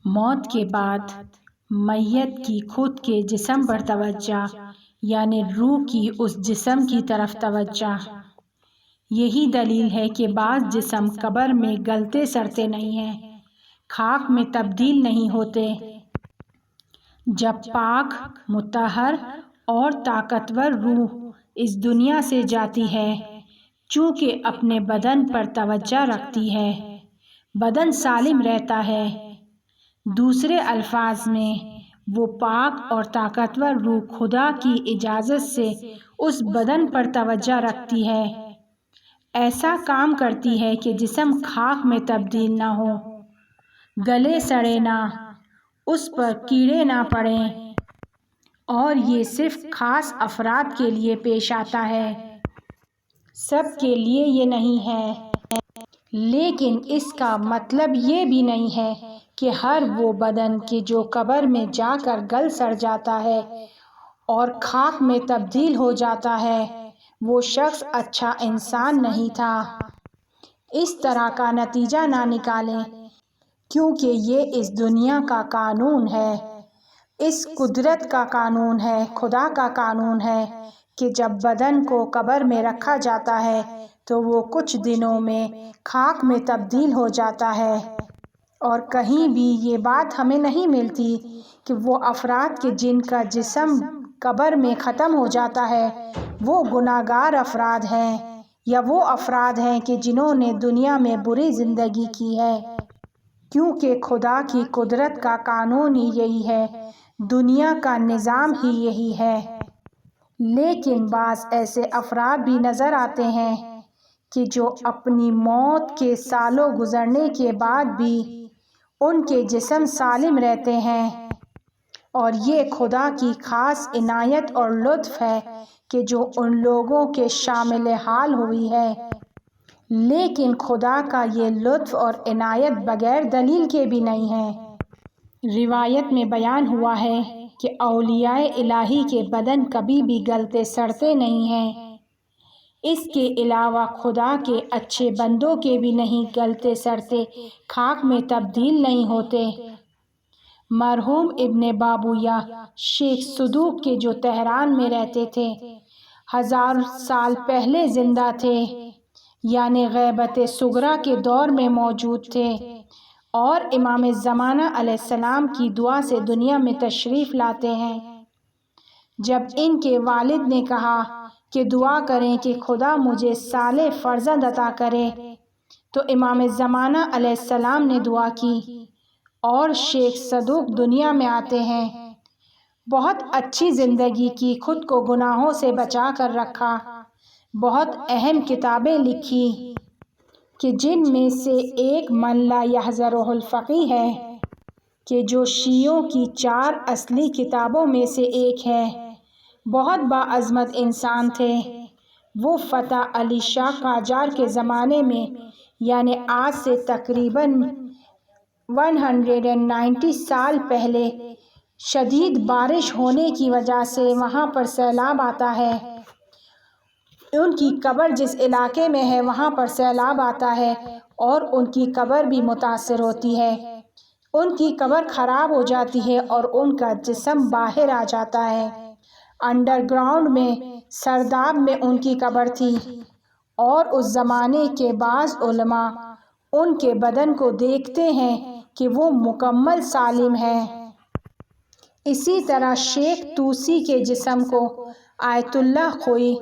موت کے بعد میت کی خود کے جسم پر توجہ، یعنی روح کی اس جسم کی طرف توجہ۔ یہی دلیل ہے کہ بعض جسم قبر میں گلتے سڑتے نہیں ہیں، خاک میں تبدیل نہیں ہوتے۔ جب پاک، مطہر اور طاقتور روح اس دنیا سے جاتی ہے، چونکہ اپنے بدن پر توجہ رکھتی ہے، بدن سالم رہتا ہے۔ دوسرے الفاظ میں وہ پاک اور طاقتور روح خدا کی اجازت سے اس بدن پر توجہ رکھتی ہے، ایسا کام کرتی ہے کہ جسم خاک میں تبدیل نہ ہو، گلے سڑے نہ، اس پر کیڑے نہ پڑیں، اور یہ صرف خاص افراد کے لیے پیش آتا ہے، سب کے لیے یہ نہیں ہے۔ لیکن اس کا مطلب یہ بھی نہیں ہے کہ ہر وہ بدن کہ جو قبر میں جا کر گل سڑ جاتا ہے اور خاک میں تبدیل ہو جاتا ہے، وہ شخص اچھا انسان نہیں تھا۔ اس طرح کا نتیجہ نہ نکالیں، کیونکہ یہ اس دنیا کا قانون ہے، اس قدرت کا قانون ہے، خدا کا قانون ہے کہ جب بدن کو قبر میں رکھا جاتا ہے تو وہ کچھ دنوں میں خاک میں تبدیل ہو جاتا ہے، اور کہیں بھی یہ بات ہمیں نہیں ملتی کہ وہ افراد کہ جن کا جسم قبر میں ختم ہو جاتا ہے وہ گناہگار افراد ہیں، یا وہ افراد ہیں کہ جنہوں نے دنیا میں بری زندگی کی ہے، کیونکہ خدا کی قدرت کا قانون ہی یہی ہے، دنیا کا نظام ہی یہی ہے۔ لیکن بعض ایسے افراد بھی نظر آتے ہیں کہ جو اپنی موت کے سالوں گزرنے کے بعد بھی ان کے جسم سالم رہتے ہیں، اور یہ خدا کی خاص عنایت اور لطف ہے کہ جو ان لوگوں کے شامل حال ہوئی ہے۔ لیکن خدا کا یہ لطف اور عنایت بغیر دلیل کے بھی نہیں ہے۔ روایت میں بیان ہوا ہے کہ اولیاء الہی کے بدن کبھی بھی گلتے سڑتے نہیں ہیں، اس کے علاوہ خدا کے اچھے بندوں کے بھی نہیں گلتے سڑتے، خاک میں تبدیل نہیں ہوتے۔ مرحوم ابن بابویہ شیخ صدوق کے جو تہران میں رہتے تھے، 1000 سال پہلے زندہ تھے، یعنی غیبت صغریٰ کے دور میں موجود تھے، اور امام زمانہ علیہ السلام کی دعا سے دنیا میں تشریف لاتے ہیں۔ جب ان کے والد نے کہا کہ دعا کریں کہ خدا مجھے صالح فرزند عطا کرے، تو امام زمانہ علیہ السلام نے دعا کی اور شیخ صدوق دنیا میں آتے ہیں۔ بہت اچھی زندگی کی، خود کو گناہوں سے بچا کر رکھا، بہت اہم کتابیں لکھی کہ جن میں سے ایک من لا یحضرہ الفقیہ ہے، کہ جو شیعوں کی 4 اصلی کتابوں میں سے ایک ہے۔ بہت باعظمت انسان تھے۔ وہ فتح علی شاہ قاجار کے زمانے میں، یعنی آج سے تقریباً 190 سال پہلے، شدید بارش ہونے کی وجہ سے وہاں پر سیلاب آتا ہے۔ ان کی قبر جس علاقے میں ہے وہاں پر سیلاب آتا ہے اور ان کی قبر بھی متاثر ہوتی ہے، ان کی قبر خراب ہو جاتی ہے اور ان کا جسم باہر آ جاتا ہے۔ انڈر گراؤنڈ میں سرداب میں ان کی قبر تھی، اور اس زمانے کے بعض علماء ان کے بدن کو دیکھتے ہیں کہ وہ مکمل سالم ہے۔ اسی طرح شیخ طوسی کے جسم کو آیت اللہ خوئی،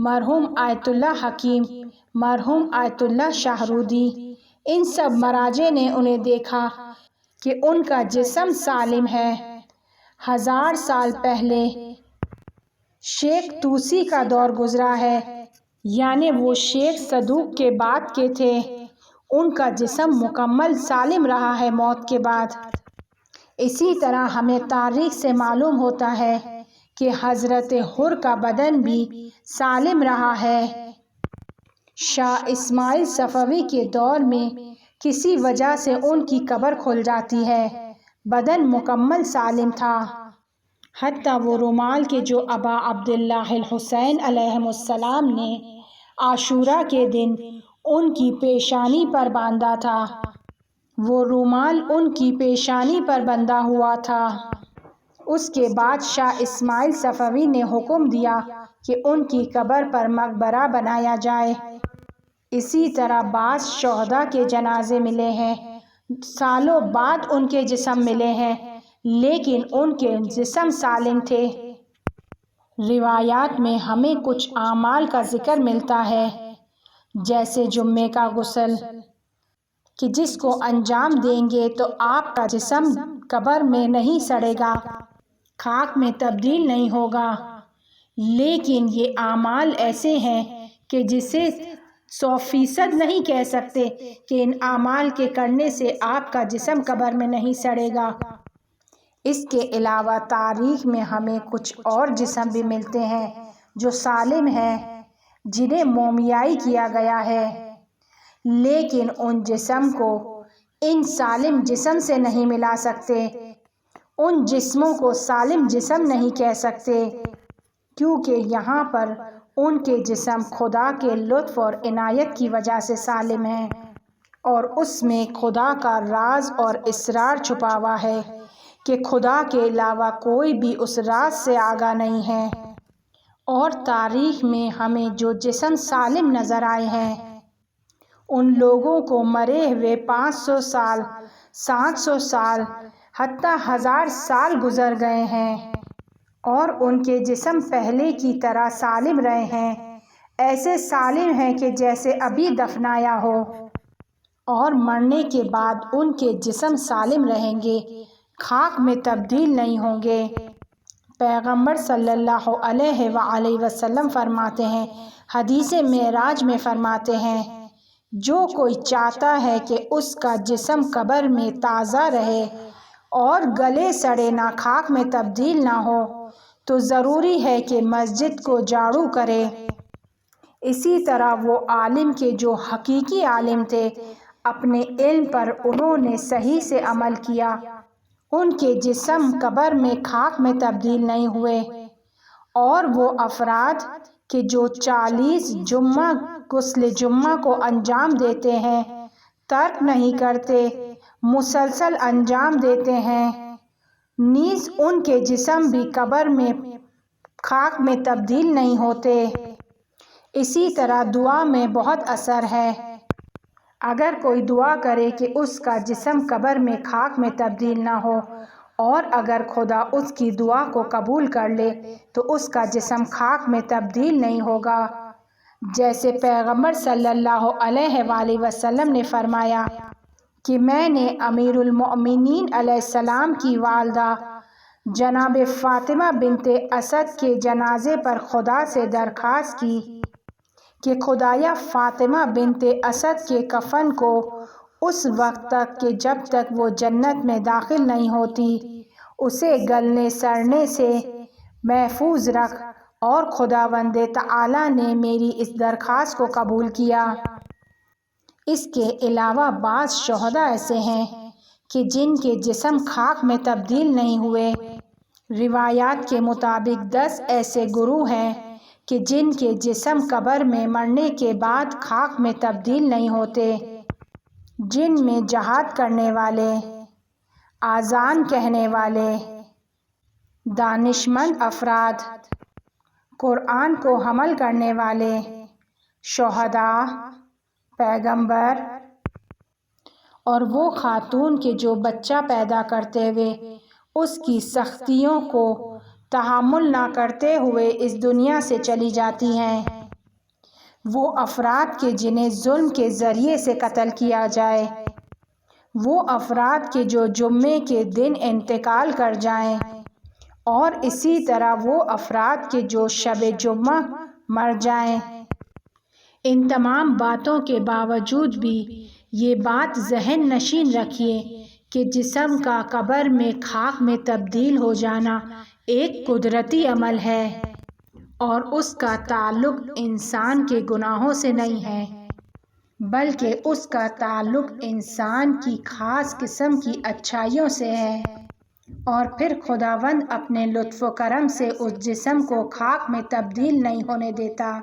مرحوم آیت اللہ حکیم، مرحوم آیت اللہ شاہرودی، ان سب مراجع نے انہیں دیکھا کہ ان کا جسم سالم ہے۔ 1000 سال پہلے شیخ طوسی کا دور گزرا ہے، یعنی وہ شیخ صدوق کے بعد کے تھے، ان کا جسم مکمل سالم رہا ہے موت کے بعد۔ اسی طرح ہمیں تاریخ سے معلوم ہوتا ہے کہ حضرت حر کا بدن بھی سالم رہا ہے۔ شاہ اسماعیل صفوی کے دور میں کسی وجہ سے ان کی قبر کھل جاتی ہے، بدن مکمل سالم تھا۔ حتیٰ وہ رومال کہ جو ابا عبداللہ الحسین علیہ السلام نے عاشوراء کے دن ان کی پیشانی پر باندھا تھا، وہ رومال ان کی پیشانی پر بندھا ہوا تھا۔ اس کے بعد شاہ اسماعیل صفوی نے حکم دیا کہ ان کی قبر پر مقبرہ بنایا جائے۔ اسی طرح بعض شہداء کے جنازے ملے ہیں، سالوں بعد ان کے جسم ملے ہیں، لیکن ان کے جسم سالم تھے۔ روایات میں ہمیں کچھ اعمال کا ذکر ملتا ہے، جیسے جمعے کا غسل، کہ جس کو انجام دیں گے تو آپ کا جسم قبر میں نہیں سڑے گا، خاک میں تبدیل نہیں ہوگا۔ لیکن یہ اعمال ایسے ہیں کہ جسے 100% نہیں کہہ سکتے کہ ان اعمال کے کرنے سے آپ کا جسم قبر میں نہیں سڑے گا۔ اس کے علاوہ تاریخ میں ہمیں کچھ اور جسم بھی ملتے ہیں جو سالم ہیں، جنہیں مومیائی کیا گیا ہے، لیکن ان جسم کو ان سالم جسم سے نہیں ملا سکتے، ان جسموں کو سالم جسم نہیں کہہ سکتے، کیونکہ یہاں پر ان کے جسم خدا کے لطف اور عنایت کی وجہ سے سالم ہیں، اور اس میں خدا کا راز اور اسرار چھپا ہوا ہے کہ خدا کے علاوہ کوئی بھی اس راز سے آگاہ نہیں ہے۔ اور تاریخ میں ہمیں جو جسم سالم نظر آئے ہیں، ان لوگوں کو مرے ہوئے 500 سال، 700 سال، حتیٰ 1000 سال گزر گئے ہیں، اور ان کے جسم پہلے کی طرح سالم رہے ہیں، ایسے سالم ہیں کہ جیسے ابھی دفنایا ہو، اور مرنے کے بعد ان کے جسم سالم رہیں گے، خاک میں تبدیل نہیں ہوں گے۔ پیغمبر صلی اللہ علیہ وآلہ وسلم فرماتے ہیں، حدیث معراج میں فرماتے ہیں، جو کوئی چاہتا ہے کہ اس کا جسم قبر میں تازہ رہے اور گلے سڑے نہ، خاک میں تبدیل نہ ہو، تو ضروری ہے کہ مسجد کو جھاڑو کرے۔ اسی طرح وہ عالم کے جو حقیقی عالم تھے، اپنے علم پر انہوں نے صحیح سے عمل کیا، ان کے جسم قبر میں خاک میں تبدیل نہیں ہوئے۔ اور وہ افراد کہ جو 40 جمعہ غسل جمعہ کو انجام دیتے ہیں، ترک نہیں کرتے، مسلسل انجام دیتے ہیں، نیز ان کے جسم بھی قبر میں خاک میں تبدیل نہیں ہوتے۔ اسی طرح دعا میں بہت اثر ہے۔ اگر کوئی دعا کرے کہ اس کا جسم قبر میں خاک میں تبدیل نہ ہو، اور اگر خدا اس کی دعا کو قبول کر لے تو اس کا جسم خاک میں تبدیل نہیں ہوگا، جیسے پیغمبر صلی اللہ علیہ وآلہ وسلم نے فرمایا کہ میں نے امیر المؤمنین علیہ السلام کی والدہ جناب فاطمہ بنت اسد کے جنازے پر خدا سے درخواست کی کہ خدایا فاطمہ بنت اسد کے کفن کو اس وقت تک کہ جب تک وہ جنت میں داخل نہیں ہوتی اسے گلنے سڑنے سے محفوظ رکھ، اور خداوند تعالی نے میری اس درخواست کو قبول کیا۔ اس کے علاوہ بعض شہداء ایسے ہیں کہ جن کے جسم خاک میں تبدیل نہیں ہوئے۔ روایات کے مطابق 10 ایسے گروہ ہیں کہ جن کے جسم قبر میں مرنے کے بعد خاک میں تبدیل نہیں ہوتے، جن میں جہاد کرنے والے، اذان کہنے والے، دانشمند افراد، قرآن کو حمل کرنے والے، شہداء، پیغمبر، اور وہ خاتون کہ جو بچہ پیدا کرتے ہوئے اس کی سختیوں کو تحمل نہ کرتے ہوئے اس دنیا سے چلی جاتی ہیں، وہ افراد کہ جنہیں ظلم کے ذریعے سے قتل کیا جائے، وہ افراد کہ جو جمعے کے دن انتقال کر جائیں، اور اسی طرح وہ افراد کہ جو شب جمعہ مر جائیں۔ ان تمام باتوں کے باوجود بھی یہ بات ذہن نشین رکھیے کہ جسم کا قبر میں خاک میں تبدیل ہو جانا ایک قدرتی عمل ہے، اور اس کا تعلق انسان کے گناہوں سے نہیں ہے، بلکہ اس کا تعلق انسان کی خاص قسم کی اچھائیوں سے ہے، اور پھر خداوند اپنے لطف و کرم سے اس جسم کو خاک میں تبدیل نہیں ہونے دیتا۔